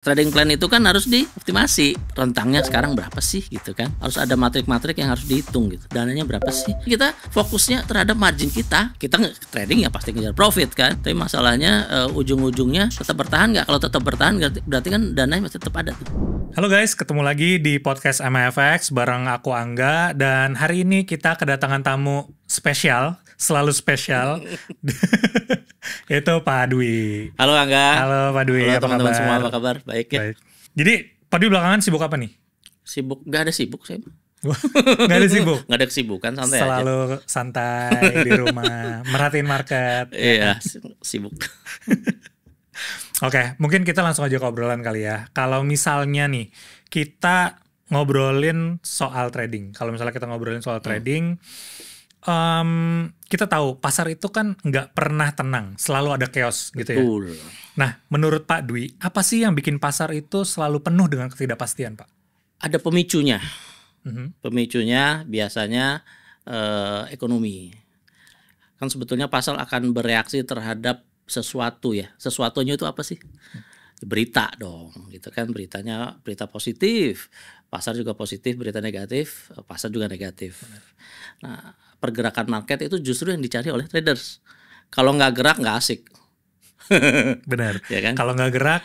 Trading plan itu kan harus dioptimasi. Rentangnya sekarang berapa sih gitu kan. Harus ada matrik-matrik yang harus dihitung gitu. Dananya berapa sih. Kita fokusnya terhadap margin kita. Kita trading ya pasti ngejar profit kan. Tapi masalahnya ujung-ujungnya tetap bertahan nggak? Kalau tetap bertahan berarti kan dananya masih tetap ada tuh. Halo guys, ketemu lagi di podcast MFX bareng aku Angga. Dan hari ini kita kedatangan tamu spesial, selalu spesial. Yaitu Pak Dwi. Halo Angga. Halo Pak Dwi, halo apa teman-teman kabar? semua, apa kabar? Baik ya. Baik. Jadi Pak Dwi belakangan sibuk apa nih? Sibuk? Gak ada sibuk saya. Gak ada sibuk? Gak ada kesibukan, santai Selalu aja. santai di rumah, merhatiin market. Iya, sibuk. Oke, mungkin kita langsung aja ke obrolan kali ya. Kalau misalnya nih, kita ngobrolin soal trading. Kalau misalnya kita ngobrolin soal trading, kita tahu pasar itu kan nggak pernah tenang, selalu ada chaos gitu ya. Betul. Nah, menurut Pak Dwi, apa sih yang bikin pasar itu selalu penuh dengan ketidakpastian, Pak? Ada pemicunya. Mhm. Pemicunya biasanya ekonomi. Kan sebetulnya pasar akan bereaksi terhadap sesuatu ya. Sesuatunya itu apa sih? Berita dong, gitu kan. Beritanya berita positif, pasar juga positif. Berita negatif, pasar juga negatif. Nah, pergerakan market itu justru yang dicari oleh traders. Kalau nggak gerak nggak asik. Benar. Ya kan? Kalau nggak gerak,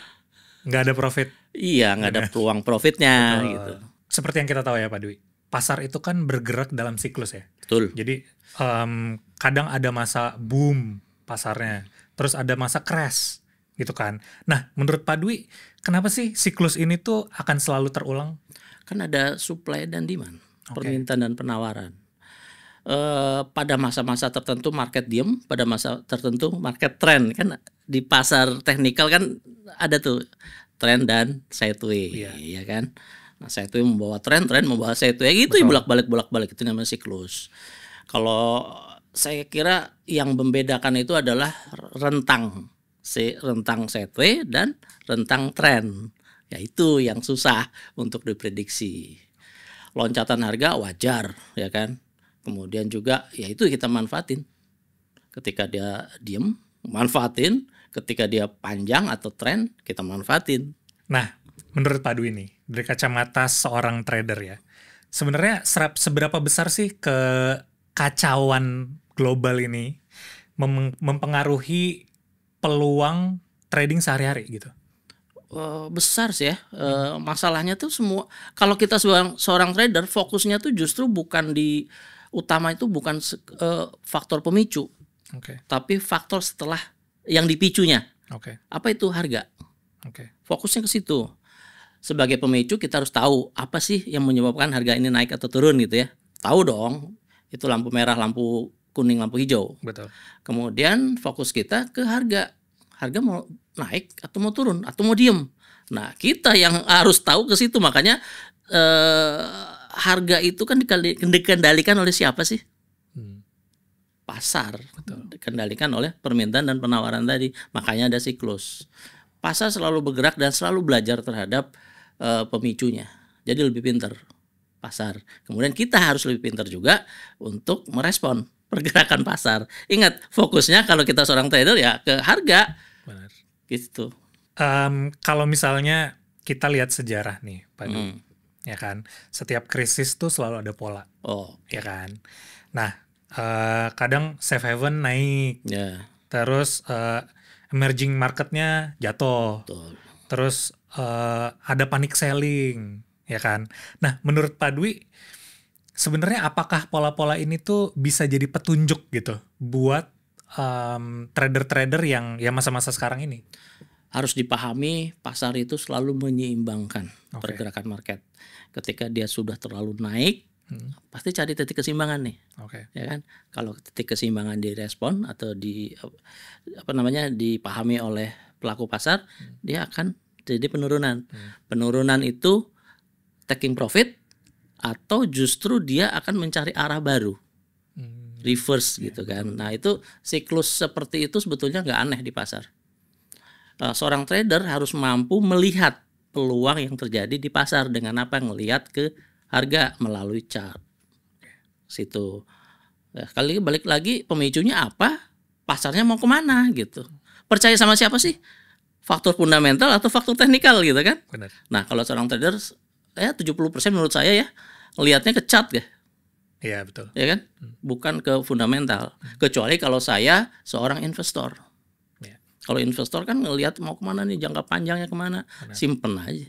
nggak ada profit. Iya, nggak ada peluang profitnya. Betul. Gitu. Seperti yang kita tahu ya Pak Dwi, pasar itu kan bergerak dalam siklus ya. Betul. Jadi kadang ada masa boom pasarnya, terus ada masa crash gitu kan. Nah, menurut Pak Dwi, kenapa sih siklus ini tuh akan selalu terulang? Kan ada supply dan demand, Oke. permintaan dan penawaran. Pada masa-masa tertentu market diem, pada masa tertentu market trend. Kan di pasar teknikal kan ada tuh trend dan sideway, ya kan. Nah, sideway membawa trend membawa sideway, gitu ya, bolak-balik itu namanya siklus. Kalau saya kira yang membedakan itu adalah rentang sideway dan rentang trend. Ya itu yang susah untuk diprediksi. Loncatan harga wajar, ya kan. Kemudian juga ya itu kita manfaatin. Ketika dia diem, manfaatin. Ketika dia panjang atau tren, kita manfaatin. Nah, menurut Pak Dwi nih, dari kacamata seorang trader ya, sebenarnya seberapa besar sih kekacauan global ini mempengaruhi peluang trading sehari-hari gitu? Besar sih ya. Masalahnya tuh semua, kalau kita seorang trader, fokusnya tuh justru bukan utama itu bukan faktor pemicu, tapi faktor setelah yang dipicunya. Apa itu? Harga. Fokusnya ke situ. Sebagai pemicu kita harus tahu apa sih yang menyebabkan harga ini naik atau turun gitu ya. Tahu dong, itu lampu merah, lampu kuning, lampu hijau. Betul. Kemudian fokus kita ke harga. Harga mau naik atau mau turun atau mau diem. Nah, kita yang harus tahu ke situ. Makanya harga itu kan dikendalikan oleh siapa sih? Pasar. Betul. Dikendalikan oleh permintaan dan penawaran tadi. Makanya ada siklus. Pasar selalu bergerak dan selalu belajar terhadap pemicunya. Jadi lebih pintar pasar. Kemudian kita harus lebih pintar juga untuk merespon pergerakan pasar. Ingat, fokusnya kalau kita seorang trader ya ke harga. Benar. Gitu. Kalau misalnya kita lihat sejarah nih, Pak Dwi, ya kan, setiap krisis tuh selalu ada pola, ya kan. Nah, kadang safe haven naik, terus emerging marketnya jatuh, terus ada panic selling, ya kan. Nah, menurut Pak Dwi, sebenarnya apakah pola-pola ini tuh bisa jadi petunjuk gitu buat trader-trader yang ya masa-masa sekarang ini? Harus dipahami, pasar itu selalu menyeimbangkan pergerakan market. Ketika dia sudah terlalu naik, pasti cari titik keseimbangan nih. Ya kan? Kalau titik keseimbangan direspon atau dipahami oleh pelaku pasar, dia akan jadi penurunan. Penurunan itu taking profit atau justru dia akan mencari arah baru. Reverse gitu kan. Nah, itu siklus seperti itu sebetulnya nggak aneh di pasar. Seorang trader harus mampu melihat peluang yang terjadi di pasar dengan apa? Ngelihat ke harga melalui chart. Situ. Ya, kali balik lagi pemicunya apa? Pasarnya mau kemana gitu. Percaya sama siapa sih? faktor fundamental atau faktor teknikal gitu kan. Benar. Nah kalau seorang trader 70% menurut saya ya ngelihatnya ke chart ya. Iya betul. Ya kan, bukan ke fundamental. Kecuali kalau saya seorang investor. Ya. Kalau investor kan ngelihat mau kemana nih, jangka panjangnya kemana, simpen aja.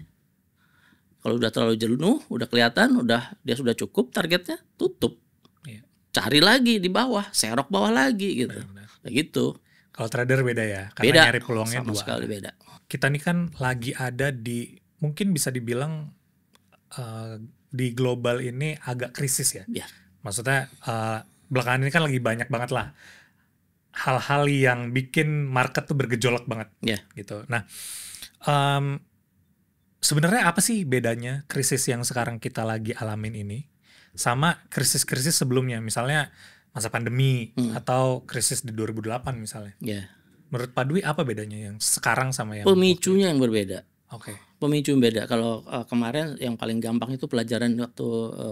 Kalau udah terlalu jenuh, udah kelihatan, dia sudah cukup targetnya, tutup. Ya. Cari lagi di bawah, serok bawah lagi gitu. Kayak gitu. Kalau trader beda ya, karena beda, nyari peluangnya sama dua. Sekali beda. Kita nih kan lagi ada di, mungkin bisa dibilang di global ini agak krisis ya. Ya. Maksudnya belakangan ini kan lagi banyak banget lah hal-hal yang bikin market tuh bergejolak banget. Ya. Gitu. Nah, sebenarnya apa sih bedanya krisis yang sekarang kita lagi alamin ini sama krisis-krisis sebelumnya, misalnya masa pandemi atau krisis di 2008 misalnya. Yeah. Menurut Pak Dwi apa bedanya yang sekarang sama yang pemicunya yang berbeda. Oke. Pemicu yang beda. Kalau kemarin yang paling gampang itu pelajaran waktu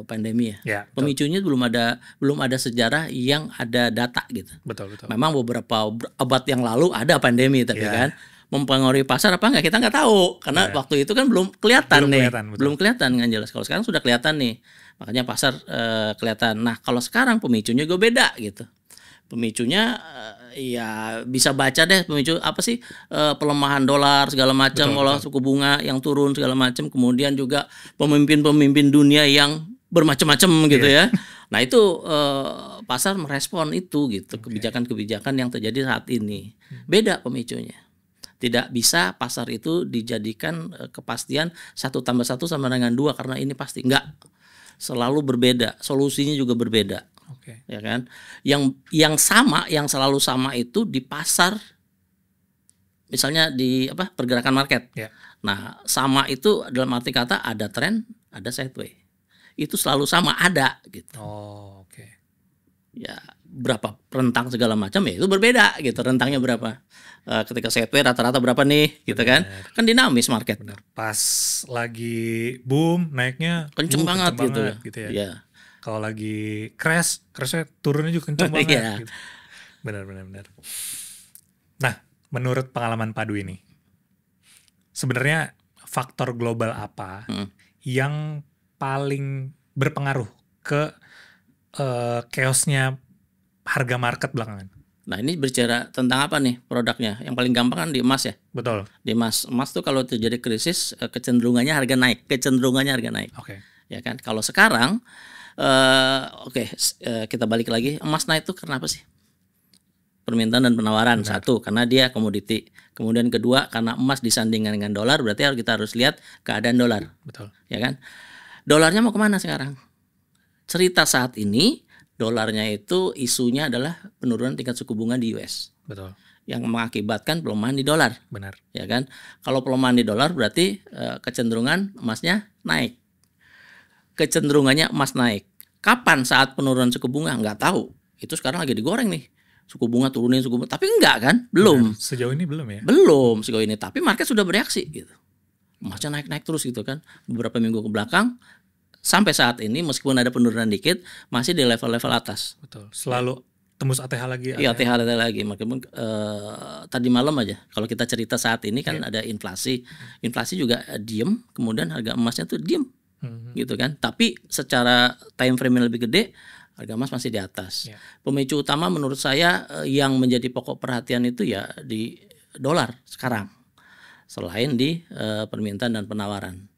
pandemi ya. Ya, pemicunya belum ada sejarah yang ada data gitu. Betul. Memang beberapa abad yang lalu ada pandemi, tapi kan mempengaruhi pasar apa enggak kita nggak tahu karena waktu itu kan belum kelihatan belum kelihatan kan jelas. Kalau sekarang sudah kelihatan nih. Makanya pasar kelihatan. Nah, kalau sekarang pemicunya gue beda gitu. Pemicunya ya bisa baca deh pemicu apa sih, pelemahan dolar segala macam, kalau suku bunga yang turun segala macam, kemudian juga pemimpin-pemimpin dunia yang bermacam-macam gitu ya. Nah, itu pasar merespon itu gitu, kebijakan-kebijakan yang terjadi saat ini. Beda pemicunya. Tidak bisa pasar itu dijadikan kepastian 1+1 sama dengan 2 karena ini pasti enggak. Selalu berbeda, solusinya juga berbeda. Ya kan? Yang selalu sama itu di pasar, misalnya di pergerakan market. Nah, sama itu dalam arti kata ada tren, ada sideway. Itu selalu sama ada gitu. Ya, berapa rentang segala macam ya itu berbeda gitu, rentangnya berapa. Ketika sideway rata-rata berapa nih gitu kan. Kan dinamis market. Benar. Pas lagi boom naiknya kenceng banget gitu ya. Ya. Kalau lagi crashnya turunnya juga kenceng banget gitu. Benar. Nah, menurut pengalaman Pak Dwi ini, sebenarnya faktor global apa yang paling berpengaruh ke chaosnya harga market belakangan? Nah, ini berbicara tentang apa nih produknya? Yang paling gampang kan di emas ya. Betul. Di emas tuh kalau terjadi krisis kecenderungannya harga naik. Ya kan? Kalau sekarang kita balik lagi, emas naik tuh karena apa sih? Permintaan dan penawaran. Satu, karena dia komoditi. Kemudian kedua, karena emas disandingkan dengan dolar, berarti kita harus lihat keadaan dolar. Betul. Ya kan? Dolarnya mau kemana sekarang? Cerita saat ini dolarnya itu isunya adalah penurunan tingkat suku bunga di US. Betul. Yang mengakibatkan pelemahan di dolar. Benar. Ya kan? Kalau pelemahan di dolar berarti kecenderungan emasnya naik. Kecenderungannya emas naik. Kapan saat penurunan suku bunga? Nggak tahu. Itu sekarang lagi digoreng nih. Suku bunga turunin suku bunga. Tapi enggak kan? Belum. Benar. Sejauh ini belum ya? Belum sejauh ini. Tapi market sudah bereaksi gitu. Emasnya naik-naik terus gitu kan. Beberapa minggu ke belakang. Sampai saat ini meskipun ada penurunan dikit masih di level-level atas. Betul. Selalu tembus ATH lagi. Iya, ATH lagi. Meskipun tadi malam aja kalau kita cerita saat ini kan ada inflasi. Inflasi juga diem, kemudian harga emasnya tuh diem. Gitu kan. Tapi secara time frame yang lebih gede harga emas masih di atas. Pemicu utama menurut saya yang menjadi pokok perhatian itu ya di dolar sekarang. Selain di permintaan dan penawaran.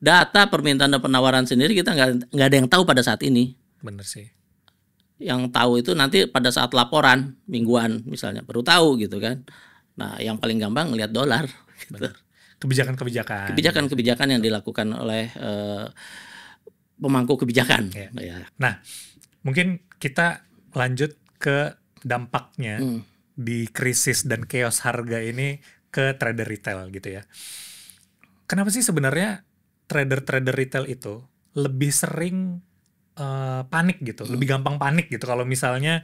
Data permintaan dan penawaran sendiri kita nggak ada yang tahu pada saat ini. Bener sih. Yang tahu itu nanti pada saat laporan mingguan misalnya baru tahu gitu kan. Nah, yang paling gampang ngelihat dolar. Gitu. Kebijakan yang dilakukan oleh pemangku kebijakan. Ya. Nah, mungkin kita lanjut ke dampaknya di krisis dan chaos harga ini ke trader retail gitu ya. Kenapa sih sebenarnya trader retail itu lebih sering panik gitu, lebih gampang panik gitu kalau misalnya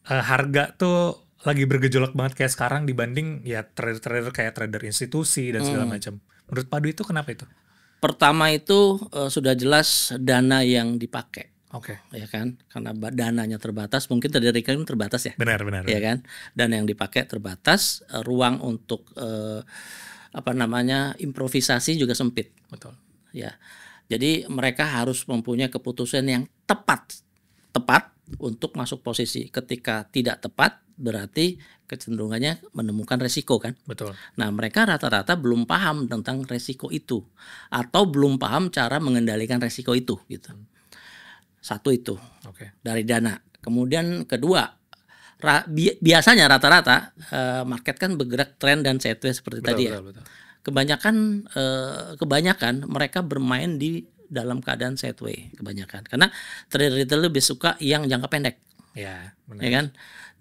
harga tuh lagi bergejolak banget kayak sekarang dibanding ya trader kayak trader institusi dan segala macam. Menurut Pak Dwi itu kenapa itu? Pertama itu sudah jelas dana yang dipakai. Oke. Ya kan, karena dananya terbatas, mungkin trader retail terbatas ya. Benar. Ya kan, dan yang dipakai terbatas, ruang untuk improvisasi juga sempit. Betul. Ya, jadi mereka harus mempunyai keputusan yang tepat untuk masuk posisi. Ketika tidak tepat, berarti kecenderungannya menemukan resiko kan. Betul. Nah, mereka rata-rata belum paham tentang resiko itu, atau belum paham cara mengendalikan resiko itu gitu. Satu itu. Dari dana. Kemudian kedua, biasanya rata-rata market kan bergerak tren dan sideways seperti tadi ya. Betul. Kebanyakan mereka bermain di dalam keadaan sideways kebanyakan, karena trader retail lebih suka yang jangka pendek. Ya, benar. Ya kan?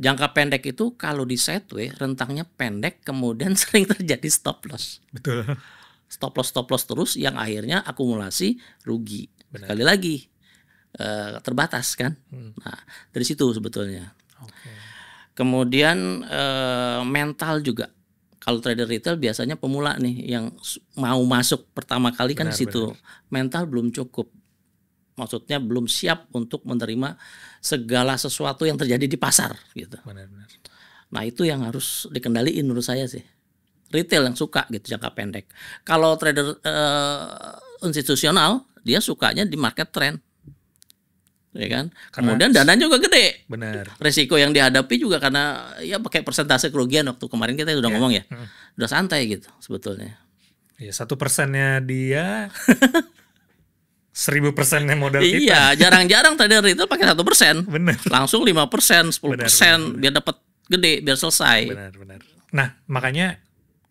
Jangka pendek itu kalau di sideways rentangnya pendek, kemudian sering terjadi stop loss. Betul. Stop loss terus yang akhirnya akumulasi rugi. Benar. Sekali lagi terbatas kan. Nah, dari situ sebetulnya. Kemudian mental juga. Kalau trader retail biasanya pemula nih yang mau masuk pertama kali kan di situ. Mental belum cukup. Maksudnya belum siap untuk menerima segala sesuatu yang terjadi di pasar gitu. Benar. Nah, itu yang harus dikendaliin menurut saya sih. Retail yang suka gitu jangka pendek. Kalau trader institusional dia sukanya di market trend. Ya kan? Kemudian dana juga gede. Benar. Resiko yang dihadapi juga karena ya pakai persentase kerugian, waktu kemarin kita udah ngomong ya. Udah santai gitu sebetulnya. Ya, 1%-nya dia 1000%-nya modal kita. Iya, jarang-jarang trader retail pakai 1%. Benar. Langsung 5%, 10% benar. Biar dapat gede, biar selesai. Benar. Nah, makanya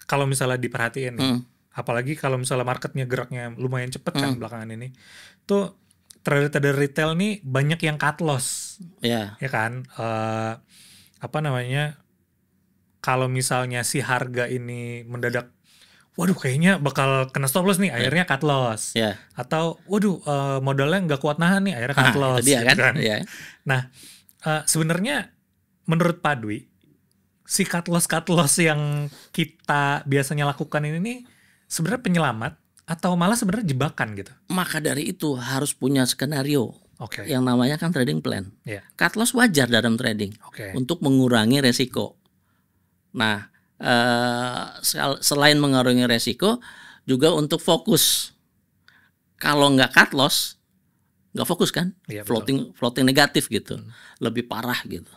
kalau misalnya diperhatiin nih, apalagi kalau misalnya marketnya geraknya lumayan cepet kan belakangan ini, tuh trader retail nih banyak yang cut loss. Ya kan? Kalau misalnya si harga ini mendadak, waduh kayaknya bakal kena stop loss nih, akhirnya cut loss. Atau waduh modalnya nggak kuat nahan nih, akhirnya cut loss. Itu dia gitu kan? Nah, sebenarnya menurut Pak Dwi, si cut loss yang kita biasanya lakukan ini nih sebenarnya penyelamat atau malah sebenarnya jebakan gitu? Maka dari itu harus punya skenario. Yang namanya kan trading plan. Cut loss wajar dalam trading untuk mengurangi resiko. Nah, selain mengurangi resiko, juga untuk fokus. Kalau nggak cut loss, nggak fokus kan? Floating negatif gitu, lebih parah gitu.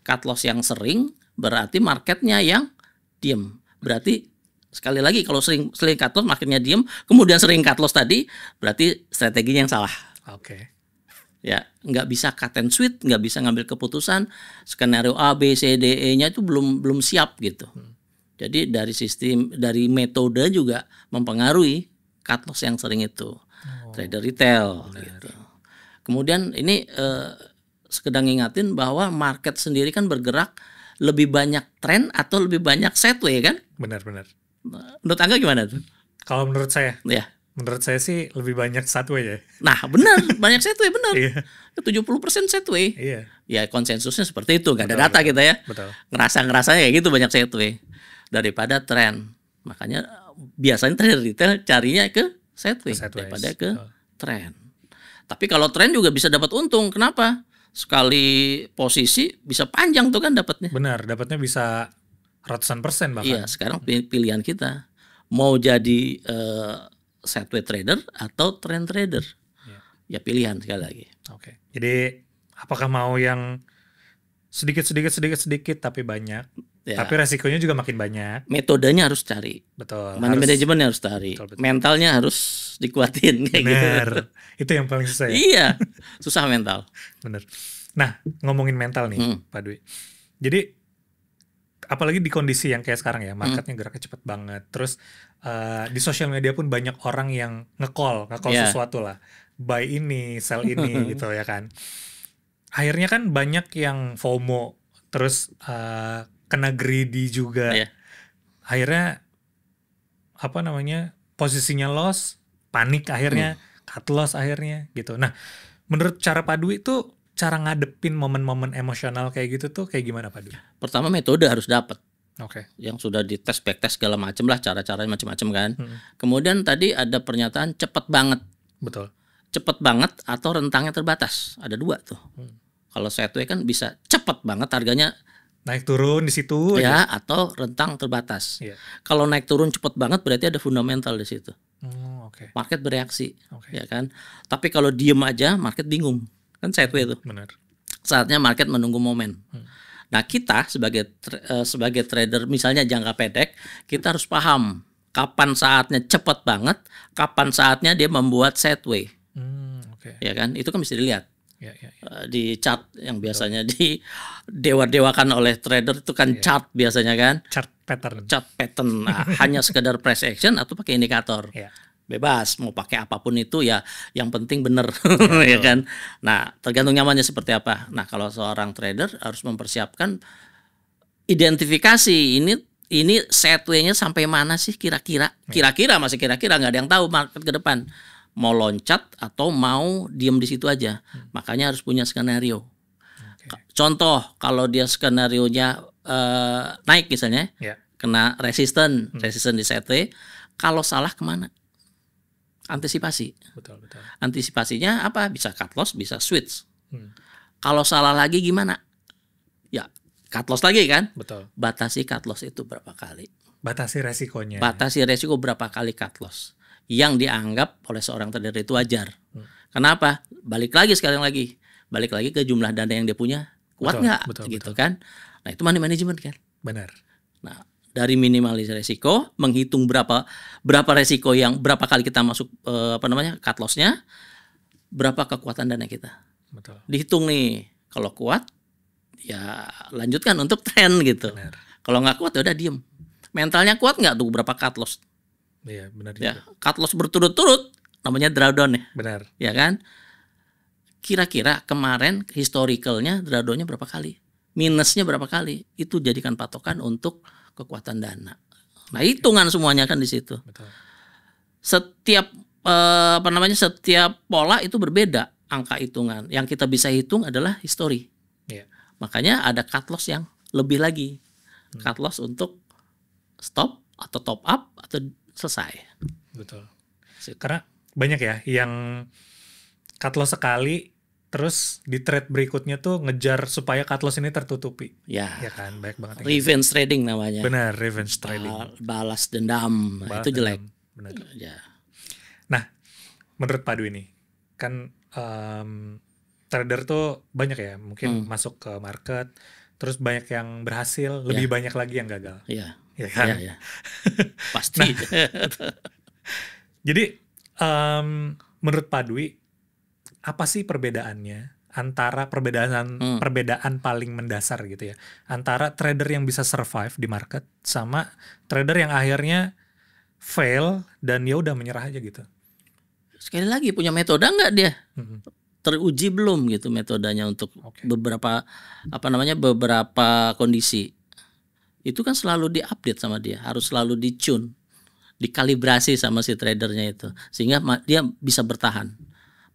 Cut loss yang sering berarti marketnya yang diem. Berarti sekali lagi kalau sering cut loss marketnya diem, kemudian sering cut loss tadi, berarti strateginya yang salah. Ya, nggak bisa cut and sweet, nggak bisa ngambil keputusan, skenario A, B, C, D, E-nya itu belum siap gitu. Jadi dari metode juga mempengaruhi cut loss yang sering itu. Trader retail gitu. Kemudian ini sekedar ngingatin bahwa market sendiri kan bergerak lebih banyak tren atau lebih banyak sideways kan? Benar. Menurut Angga gimana tuh? Kalau menurut saya? Ya. Menurut saya sih lebih banyak sideways ya. Nah benar, banyak sideways benar. 70% sideways. Ya konsensusnya seperti itu, gak ada data kita ya. Ngerasanya kayak gitu, banyak sideways daripada tren. Makanya biasanya trader retail carinya ke sideways daripada ke tren. Tapi kalau tren juga bisa dapat untung. Kenapa? Sekali posisi bisa panjang tuh kan dapatnya. Benar, dapatnya bisa ratusan persen bahkan. Iya, sekarang pilihan kita mau jadi sideways trader atau trend trader. Ya pilihan sekali lagi. Jadi apakah mau yang sedikit tapi banyak, tapi resikonya juga makin banyak. Metodenya harus cari. Betul. Manajemennya harus cari. Betul. Mentalnya harus dikuatin kayak bener. Gitu. Itu yang paling susah ya. Iya, susah mental. Bener. Nah, ngomongin mental nih, Pak Dwi. Jadi apalagi di kondisi yang kayak sekarang ya, marketnya geraknya cepet banget. Terus di sosial media pun banyak orang yang nge-call sesuatu lah. Buy ini, sell ini gitu ya kan. Akhirnya kan banyak yang FOMO, terus kena greedy juga. Akhirnya posisinya loss, panik akhirnya, cut loss akhirnya gitu. Nah, menurut cara Pak Dwi itu cara ngadepin momen-momen emosional kayak gitu tuh kayak gimana Pak Dwi? Pertama metode harus dapat. Yang sudah dites, backtest segala macam lah, cara-caranya macam-macam kan. Kemudian tadi ada pernyataan cepat banget. Betul. cepet banget atau rentangnya terbatas. Ada 2 tuh. Kalau sideways kan bisa cepet banget harganya naik turun di situ ya, aja. atau rentang terbatas. Kalau naik turun cepet banget berarti ada fundamental di situ. Market bereaksi, ya kan. Tapi kalau diem aja market bingung, kan sideways itu. Benar. Saatnya market menunggu momen. Nah kita sebagai trader misalnya jangka pendek, kita harus paham kapan saatnya cepet banget, kapan saatnya dia membuat sideways. Ya kan, itu kan bisa dilihat. Di chart yang biasanya di dewa-dewakan oleh trader itu kan chart biasanya kan, chart pattern. Nah, hanya sekedar price action atau pakai indikator, bebas mau pakai apapun itu ya, yang penting bener. Ya kan. Nah tergantung nyamannya seperti apa. Nah kalau seorang trader harus mempersiapkan identifikasi ini sideways-nya sampai mana sih kira-kira masih kira-kira, nggak ada yang tahu market ke depan mau loncat atau mau diem di situ aja. Makanya harus punya skenario. Contoh kalau dia skenarionya naik misalnya, kena resisten di sideways, kalau salah kemana? Antisipasi. Betul. Antisipasinya apa? Bisa cut loss, bisa switch. Kalau salah lagi gimana? Ya cut loss lagi kan? Betul. Batasi cut loss itu berapa kali? Batasi resikonya. Batasi resiko berapa kali cut loss yang dianggap oleh seorang trader itu wajar. Kenapa? Balik lagi ke jumlah dana yang dia punya, kuat nggak? Gitu kan? Nah itu money management kan? Benar. Nah dari minimalis resiko, menghitung berapa resiko yang berapa kali kita masuk cut lossnya, berapa kekuatan dana kita. Betul. Dihitung nih, kalau kuat ya lanjutkan untuk trend gitu. Kalau nggak kuat ya udah diem. Mentalnya kuat nggak tuh berapa cut loss? Iya benar. Ya cut loss berturut-turut namanya drawdown ya. Benar. Ya kan? Kira-kira kemarin historicalnya drawdownnya berapa kali? Minusnya berapa kali? Itu jadikan patokan untuk kekuatan dana. Nah hitungan semuanya kan di situ. Betul. Setiap setiap pola itu berbeda angka hitungan. Yang kita bisa hitung adalah history. Makanya ada cut loss yang lebih lagi. Cut loss untuk stop atau top up atau selesai. Betul. Karena banyak ya yang cut loss sekali terus di trade berikutnya tuh ngejar supaya cut loss ini tertutupi. Ya kan, baik banget. Revenge trading namanya. Benar, revenge trading. Balas dendam. Itu jelek. Benar. Ya. Nah, menurut Pak Dwi nih, kan trader tuh banyak ya, mungkin masuk ke market, terus banyak yang berhasil, lebih banyak lagi yang gagal. Iya. Ya kan? Ya. Pasti. Jadi menurut Pak Dwi, apa sih perbedaannya antara perbedaan paling mendasar gitu ya, antara trader yang bisa survive di market sama trader yang akhirnya fail dan ya udah menyerah aja gitu? Sekali lagi punya metode nggak dia? Teruji belum gitu metodenya untuk beberapa kondisi. Itu kan selalu diupdate sama dia, harus selalu dicune, dikalibrasi sama si tradernya itu sehingga dia bisa bertahan.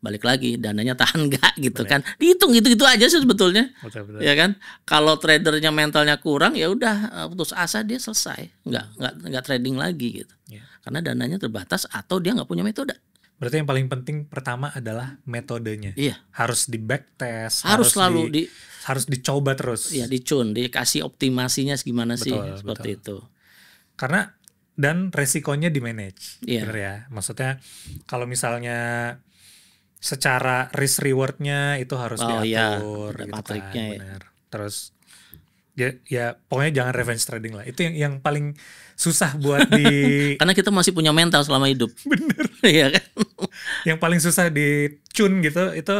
Balik lagi dananya tahan nggak gitu. Bener. Kan dihitung gitu aja sih sebetulnya. Betul. Ya kan, kalau tradernya mentalnya kurang ya udah putus asa, dia selesai, nggak trading lagi gitu. Karena dananya terbatas atau dia nggak punya metode. Berarti yang paling penting pertama adalah metodenya. Harus di backtest, harus dicoba terus. Iya, dicun, dikasih optimasinya gimana sih, seperti itu. Karena dan resikonya di manage, bener ya. Maksudnya kalau misalnya secara risk rewardnya itu harus diatur, gitu matriknya kan, benar. Terus ya pokoknya jangan revenge trading lah. Itu yang paling susah buat karena kita masih punya mental selama hidup. Bener. Iya kan. Yang paling susah di-tune gitu, itu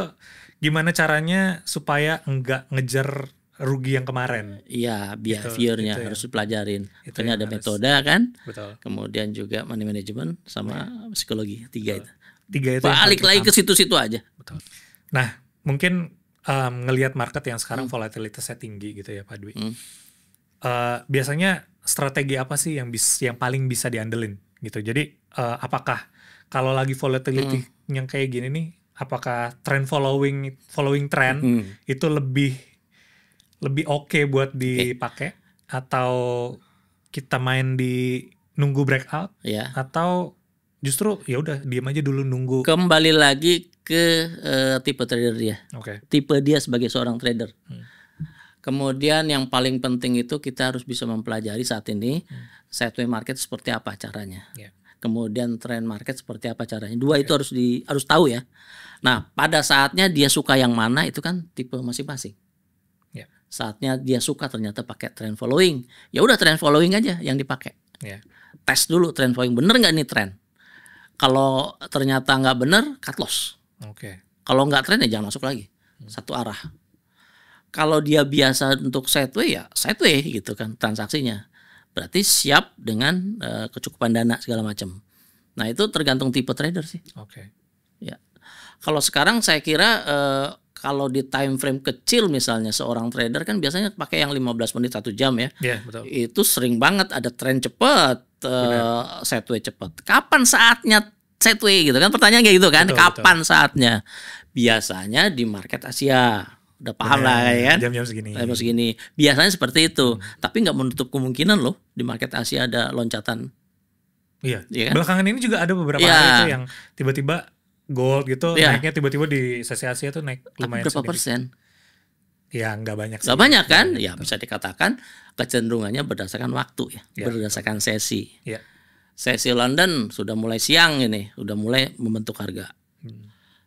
gimana caranya supaya enggak ngejar rugi yang kemarin. Iya, behaviornya itu harus dipelajarin. Makanya ada metode kan. Betul. Kemudian juga money management sama psikologi, tiga itu. Itu balik lagi ke situ-situ aja. Betul. Nah, mungkin ngelihat market yang sekarang volatilitasnya tinggi gitu ya Pak Dwi. Biasanya strategi apa sih yang paling bisa diandelin gitu. Jadi apakah kalau lagi volatility yang kayak gini nih, apakah trend following trend itu lebih oke buat dipakai, atau kita main di nunggu breakout, atau justru ya udah diam aja dulu nunggu? Kembali lagi ke tipe trader dia. Tipe dia sebagai seorang trader. Kemudian yang paling penting itu kita harus bisa mempelajari saat ini sideway market seperti apa caranya. Kemudian trend market seperti apa caranya. Dua itu harus tahu ya. Nah, pada saatnya dia suka yang mana itu kan tipe masing-masing. Saatnya dia suka ternyata pakai trend following, ya udah trend following aja yang dipakai. Tes dulu trend following, bener nggak nih trend. Kalau ternyata nggak bener, cut loss. Kalau nggak trend ya jangan masuk lagi. Satu arah. Kalau dia biasa untuk sideway ya sideway gitu kan transaksinya. Berarti siap dengan kecukupan dana segala macam. Nah itu tergantung tipe trader sih. Ya. Kalau sekarang saya kira kalau di time frame kecil misalnya seorang trader kan biasanya pakai yang 15 menit 1 jam ya. Betul. Itu sering banget ada trend cepat, sideway cepat. Kapan saatnya sideway gitu kan pertanyaan kayak gitu kan. Kapan saatnya? Biasanya di market Asia. Udah paham lah kan. Jam-jam segini. Biasanya seperti itu. Tapi nggak menutup kemungkinan loh di market Asia ada loncatan. Iya kan? Belakangan ini juga ada beberapa hari itu yang tiba-tiba gold gitu naiknya tiba-tiba di sesi Asia tuh naik lumayan berapa persen? Ya nggak banyak sih. Nggak banyak kan? Ya bisa dikatakan kecenderungannya berdasarkan waktu ya. Berdasarkan sesi. Sesi London sudah mulai siang ini, udah mulai membentuk harga.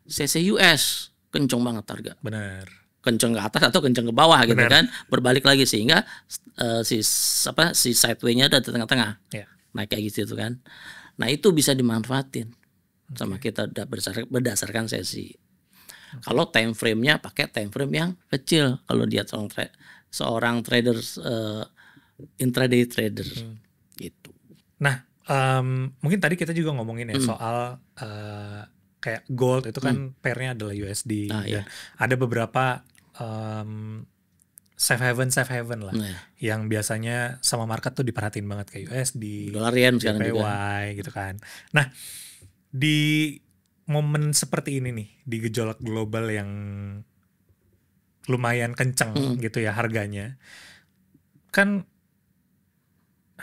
Sesi US kenceng banget harga. Benar. Kenceng ke atas atau kenceng ke bawah gitu kan, berbalik lagi sehingga si sideway-nya ada di tengah-tengah, naik kayak gitu kan. Nah itu bisa dimanfaatin sama kita berdasarkan sesi. Kalau time frame-nya pakai time frame yang kecil, kalau dia seorang trader intraday trader gitu. Nah mungkin tadi kita juga ngomongin ya soal kayak gold itu kan pairnya adalah USD dan ada beberapa safe haven lah yang biasanya sama market tuh diperhatiin banget kayak USD, dolar yen JPY gitu kan. Nah di momen seperti ini nih di gejolak global yang lumayan kenceng gitu ya harganya, kan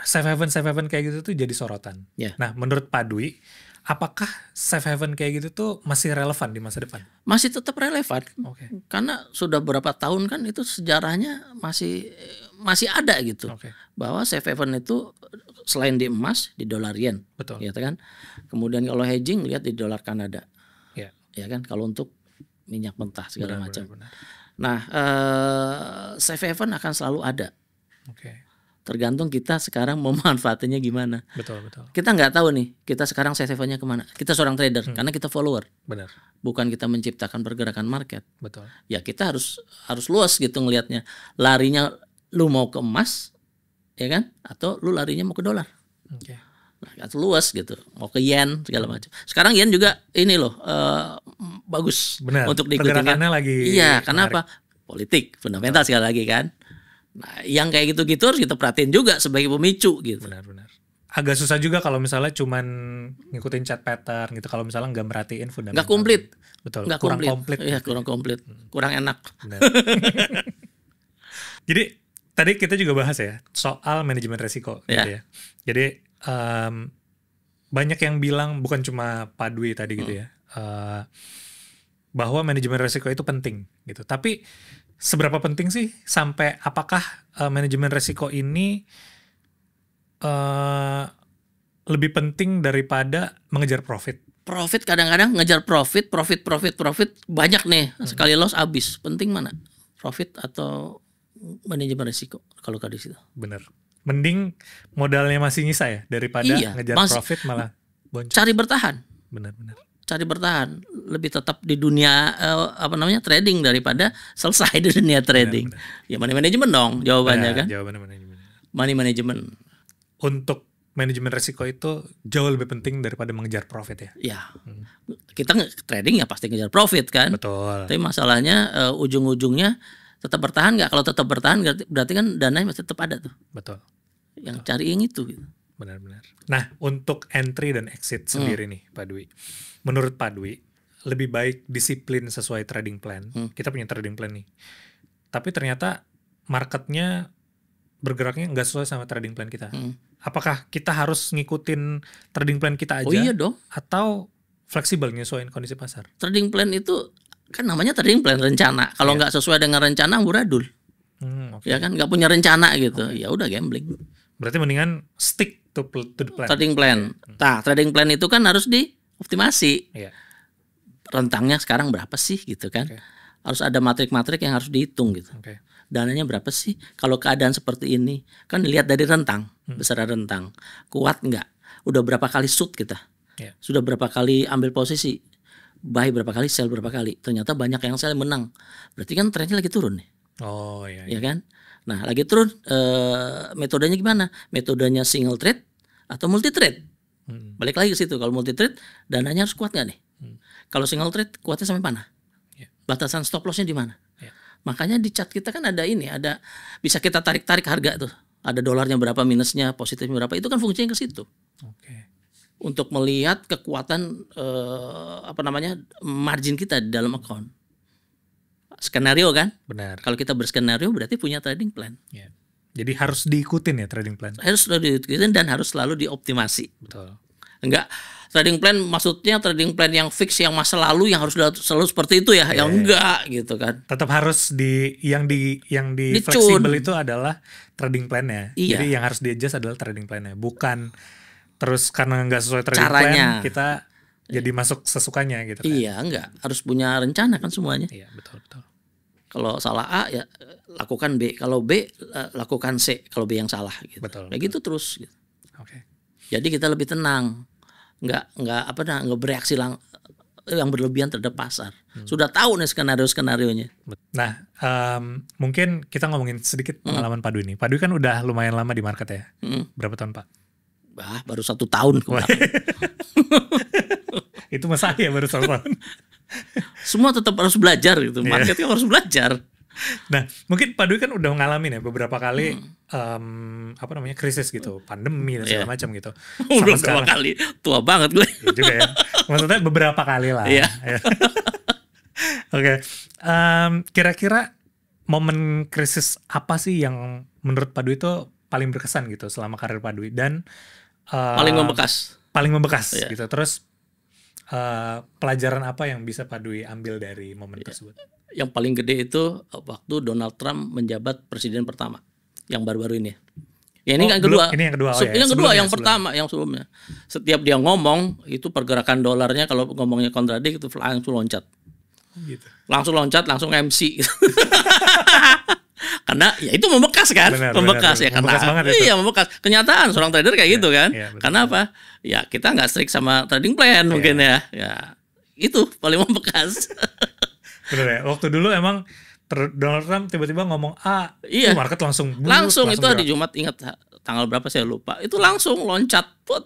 safe haven kayak gitu tuh jadi sorotan. Nah menurut Pak Dwi, apakah safe haven kayak gitu tuh masih relevan di masa depan? Masih tetap relevan. Karena sudah berapa tahun kan itu sejarahnya masih ada gitu. Bahwa safe haven itu selain di emas, di dolar yen. Betul. Ya kan? Kemudian kalau hedging lihat di dolar Kanada. Ya kan? Kalau untuk minyak mentah segala macam. Nah, safe haven akan selalu ada. Tergantung kita sekarang mau manfaatinnya gimana. Betul. Kita nggak tahu nih, kita sekarang safe haven-nya kemana. Kita seorang trader, karena kita follower. Benar. Bukan kita menciptakan pergerakan market. Betul. Ya kita harus luas gitu ngelihatnya. Larinya lu mau ke emas, ya kan? Atau lu larinya mau ke dolar. Atau luas gitu, mau ke yen segala macam. Sekarang yen juga ini loh bagus. Benar. Untuk diikutin. Pergerakannya lagi. Iya, karena apa? Politik, fundamental sekali lagi kan. Nah, yang kayak gitu-gitu harus kita perhatiin juga sebagai pemicu gitu. Benar. Agak susah juga kalau misalnya cuman ngikutin chart pattern gitu. Kalau misalnya nggak merhatiin fundamental. Nggak komplit. Betul. Nggak kurang komplit. komplit. Iya, kurang komplit. Kurang enak. Benar. Jadi tadi kita juga bahas ya soal manajemen resiko. Gitu ya. Jadi banyak yang bilang, bukan cuma Pak Dwi tadi gitu ya, bahwa manajemen resiko itu penting gitu. Tapi seberapa penting sih, sampai apakah manajemen resiko ini lebih penting daripada mengejar profit? Profit kadang-kadang ngejar profit banyak nih, sekali loss habis. Penting mana? Profit atau manajemen resiko kalau di situ? Bener. Mending modalnya masih nyisa ya daripada ngejar profit malah boncos. Cari bertahan. Benar. Cari bertahan, lebih tetap di dunia trading daripada selesai di dunia trading. Benar. Ya money management dong jawabannya kan. Jawabannya manajemen. Money management. Untuk manajemen resiko itu jauh lebih penting daripada mengejar profit ya. Ya. Kita trading ya pasti ngejar profit kan. Betul. Tapi masalahnya ujung-ujungnya tetap bertahan nggak? Kalau tetap bertahan berarti kan dananya masih tetap ada tuh. Betul. Yang cari yang itu gitu. Benar. Nah, untuk entry dan exit sendiri nih Pak Dwi. Menurut Pak Dwi, lebih baik disiplin sesuai trading plan. Kita punya trading plan nih. Tapi ternyata marketnya bergeraknya nggak sesuai sama trading plan kita. Apakah kita harus ngikutin trading plan kita aja? Oh iya dong. Atau Fleksibel nyesuaiin kondisi pasar. Trading plan itu kan namanya trading plan, rencana. Kalau nggak sesuai dengan rencana amburadul. Ya kan, nggak punya rencana gitu. Ya udah gambling. Berarti mendingan stick to the plan. Trading plan. Nah, trading plan itu kan harus dioptimasi. Rentangnya sekarang berapa sih gitu kan? Harus ada matrik-matrik yang harus dihitung gitu. Dananya berapa sih? Kalau keadaan seperti ini, kan dilihat dari rentang, besaran rentang. Kuat nggak? Udah berapa kali shoot kita? Sudah berapa kali ambil posisi? Buy berapa kali, sell berapa kali? Ternyata banyak yang sell menang. Berarti kan trennya lagi turun nih. Oh iya. Ya kan? Nah, lagi turun, metodenya gimana? Metodenya single trade atau multi trade? Balik lagi ke situ. Kalau multi trade, dananya harus kuat nggak nih? Kalau single trade, kuatnya sampai mana? Batasan stop lossnya di mana? Makanya di chart kita kan ada bisa kita tarik-tarik harga tuh. Ada dolarnya berapa, minusnya, positifnya berapa. Itu kan fungsinya ke situ. Untuk melihat kekuatan margin kita di dalam account. Skenario kan? Benar. Kalau kita berskenario berarti punya trading plan. Jadi harus diikutin ya trading plan. Harus selalu diikutin dan harus selalu dioptimasi. Betul. Enggak trading plan maksudnya trading plan yang fix yang masa lalu yang harus selalu seperti itu ya, yang enggak gitu kan. Tetap harus yang di fleksibel itu adalah trading plan-nya. Jadi yang harus di-adjust adalah trading plan-nya, bukan terus karena enggak sesuai trading plan kita jadi masuk sesukanya gitu kan. Iya, enggak, harus punya rencana kan semuanya. Iya, betul. Kalau salah A ya lakukan B, kalau B lakukan C kalau B yang salah gitu. Kayak gitu terus gitu. Jadi kita lebih tenang. Nggak bereaksi yang berlebihan terhadap pasar. Sudah tahu nih skenario-skenarionya. Nah, mungkin kita ngomongin sedikit pengalaman Pak Dwi ini. Pak Dwi kan udah lumayan lama di market ya. Berapa tahun Pak? Baru 1 tahun kemarin. Itu masa ya baru 1 tahun. Semua tetap harus belajar gitu. Market kan harus belajar. Nah, mungkin Pak Dwi kan udah ngalamin ya beberapa kali krisis gitu, pandemi dan segala macam gitu. Beberapa kali, tua banget gue. Ya juga ya. Maksudnya beberapa kali lah. Oke. Kira-kira momen krisis apa sih yang menurut Pak Dwi itu paling berkesan gitu selama karir Pak Dwi dan paling membekas. Gitu. Terus pelajaran apa yang bisa Pak Dwi ambil dari momen tersebut? Yang paling gede itu waktu Donald Trump menjabat presiden pertama, yang baru-baru ini. Ya ini yang kedua. Ini yang kedua. Yang pertama, yang sebelumnya. Setiap dia ngomong itu pergerakan dolarnya kalau ngomongnya kontradik itu langsung loncat. Gitu. Langsung loncat, langsung MC. Karena ya itu membekas kan, membekas. Membekas. Kenyataan seorang trader kayak gitu kan. Karena apa? Ya kita nggak strict sama trading plan mungkin ya. Ya itu paling membekas. Bener ya. Waktu dulu emang Donald Trump tiba-tiba ngomong A, market langsung itu hari Jumat, ingat tanggal berapa saya lupa. Itu langsung loncat put.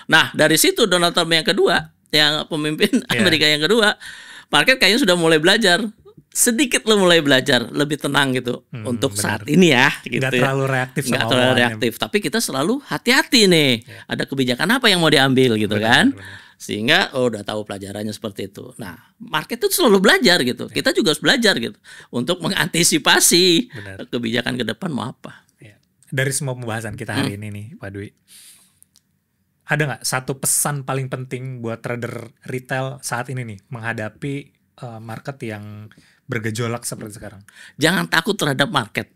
Nah dari situ Donald Trump yang kedua, yang pemimpin Amerika yang kedua, market kayaknya sudah mulai belajar. Sedikit mulai belajar, lebih tenang gitu untuk saat ini ya. Gitu Nggak terlalu reaktif. Nggak terlalu reaktif, tapi kita selalu hati-hati nih. Ada kebijakan apa yang mau diambil gitu kan. Sehingga udah tahu pelajarannya seperti itu. Nah, market itu selalu belajar gitu. Kita juga harus belajar gitu untuk mengantisipasi kebijakan ke depan mau apa. Dari semua pembahasan kita hari ini nih, Pak Dwi, ada nggak satu pesan paling penting buat trader retail saat ini nih menghadapi market yang bergejolak seperti sekarang? Jangan takut terhadap market.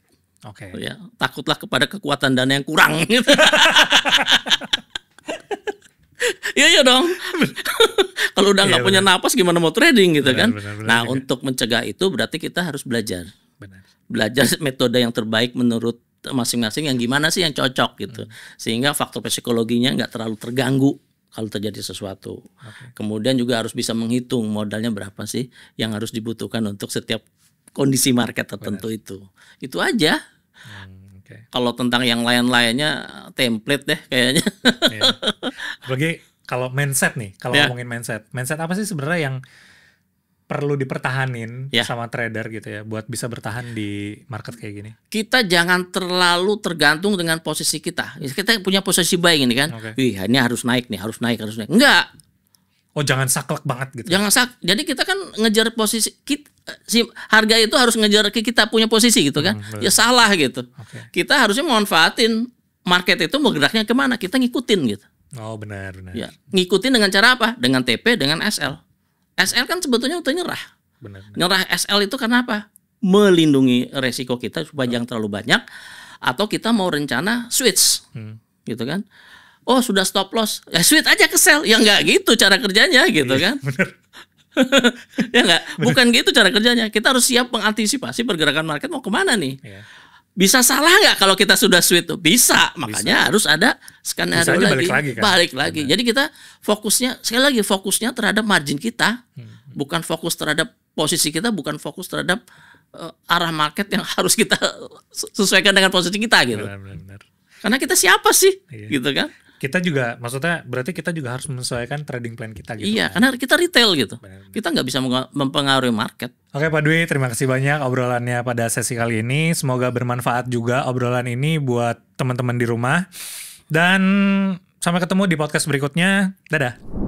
Ya, takutlah kepada kekuatan dana yang kurang. Gitu. Iya dong. Kalau udah nggak punya napas gimana mau trading gitu kan? Nah juga. Untuk mencegah itu berarti kita harus belajar. Belajar metode yang terbaik menurut masing-masing yang gimana sih yang cocok gitu. Sehingga faktor psikologinya nggak terlalu terganggu kalau terjadi sesuatu. Kemudian juga harus bisa menghitung modalnya berapa sih yang harus dibutuhkan untuk setiap kondisi market tertentu itu. Itu aja. Kalau tentang yang lain-lainnya template deh kayaknya. Apalagi kalau mindset nih, kalau ngomongin mindset apa sih sebenarnya yang perlu dipertahanin sama trader gitu ya buat bisa bertahan di market kayak gini? Kita jangan terlalu tergantung dengan posisi kita. Kita punya posisi buy ini kan. Wih, ini harus naik nih, harus naik. Enggak. Oh, jangan saklek banget gitu. Jadi kita kan ngejar posisi kita, si harga itu harus ngejar kita punya posisi gitu kan. Ya salah gitu. Kita harusnya memanfaatin market itu mau geraknya kemana, kita ngikutin gitu. Oh benar. Ya, ngikutin dengan cara apa? Dengan TP, dengan SL. SL kan sebetulnya untuk nyerah. Benar. Nyerah SL itu karena apa? Melindungi resiko kita supaya jangan terlalu banyak, atau kita mau rencana switch, gitu kan? Oh sudah stop loss, ya switch aja ke sell. Ya nggak gitu cara kerjanya, gitu kan? Benar. Ya nggak, bukan gitu cara kerjanya. Kita harus siap mengantisipasi pergerakan market mau kemana nih. Bisa salah nggak kalau kita sudah switch? Bisa, makanya harus ada skenario lagi. Balik lagi. Jadi kita fokusnya, sekali lagi fokusnya terhadap margin kita, bukan fokus terhadap posisi kita, bukan fokus terhadap arah market yang harus kita sesuaikan dengan posisi kita gitu. Benar. Karena kita siapa sih, gitu kan? Kita juga, maksudnya berarti kita juga harus menyesuaikan trading plan kita gitu. Iya, karena kita retail gitu. Benar. Kita nggak bisa mempengaruhi market. Oke Pak Dwi, terima kasih banyak obrolannya pada sesi kali ini. Semoga bermanfaat juga obrolan ini buat teman-teman di rumah. Dan sampai ketemu di podcast berikutnya. Dadah.